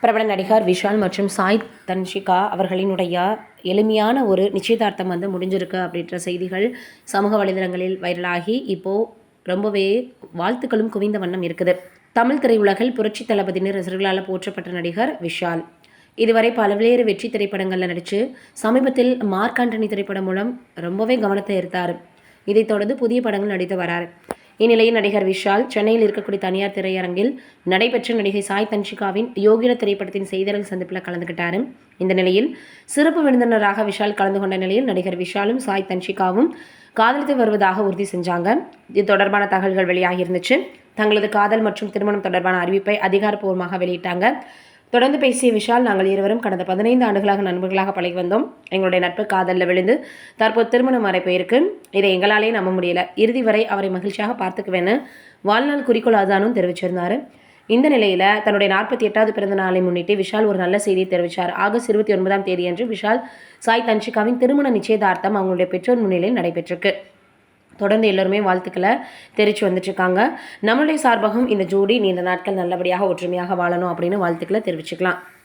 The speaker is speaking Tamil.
பிரபல நடிகர் விஷால் மற்றும் சாய் தன்ஷிகா அவர்களினுடைய எளிமையான ஒரு நிச்சயதார்த்தம் முடிஞ்சிருக்கு அப்படின்ற செய்திகள் சமூக வலைதளங்களில் வைரலாகி இப்போது ரொம்பவே வாழ்த்துக்களும் குவிந்த வண்ணம் இருக்குது. தமிழ் திரையுலகில் புரட்சி தளபதினு ரசிகர்களால் போற்றப்பட்ட நடிகர் விஷால் இதுவரை பல்வேறு வெற்றி திரைப்படங்களில் நடித்து சமீபத்தில் மார்க் ஆண்டனி திரைப்படம் மூலம் ரொம்பவே கவனத்தை ஈர்த்தார். இதைத் தொடர்ந்து புதிய படங்கள் நடித்து வரார். இந்நிலையில் நடிகர் விஷால் சென்னையில் இருக்கக்கூடிய தனியார் திரையரங்கில் நடைபெற்ற நடிகை சாய் தன்ஷிகாவின் யோகிட திரைப்படத்தின் செய்தியாளர் சந்திப்பில் கலந்துகிட்டாரு. இந்த நிலையில் சிறப்பு விருந்தினராக விஷால் கலந்து கொண்ட நிலையில் நடிகர் விஷாலும் சாய் தன்ஷிகாவும் காதலித்து வருவதாக உறுதி செஞ்சாங்க. இது தொடர்பான தகவல்கள் வெளியாகி இருந்துச்சு. தங்களது காதல் மற்றும் திருமணம் தொடர்பான அறிவிப்பை அதிகாரப்பூர்வமாக வெளியிட்டாங்க. தொடர்ந்து பேசிய விஷால், நாங்கள் இருவரும் கடந்த 15 ஆண்டுகளாக நண்பர்களாக பழகி வந்தோம். எங்களுடைய நட்பு காதலில் விழுந்து தற்போது திருமணம் வரை போயிருக்கு. இதை எங்களாலே நம்ப முடியல. இறுதி வரை அவரை மகிழ்ச்சியாக பார்த்துக்குவேன்னு வாழ்நாள் குறிக்கோள் அதுதானும் தெரிவிச்சிருந்தாரு. இந்த நிலையில் தன்னுடைய 48வது பிறந்த நாளை முன்னிட்டு விஷால் ஒரு நல்ல செய்தியை தெரிவித்தார். ஆகஸ்ட் 29ஆம் தேதியன்று விஷால் சாய் தன்ஷிகாவின் திருமண நிச்சயதார்த்தம் அவங்களுடைய பெற்றோர் முன்னிலையில் நடைபெற்றிருக்கு. தொடர்ந்து எல்லோருமே வாழ்த்துக்களை தெரிவித்து வந்துட்டுருக்காங்க. நம்மளுடைய சார்பாகவும் இந்த ஜோடி நீண்ட நாட்கள் நல்லபடியாக ஒற்றுமையாக வாழணும் அப்படின்னு வாழ்த்துக்களை தெரிவிச்சுக்கலாம்.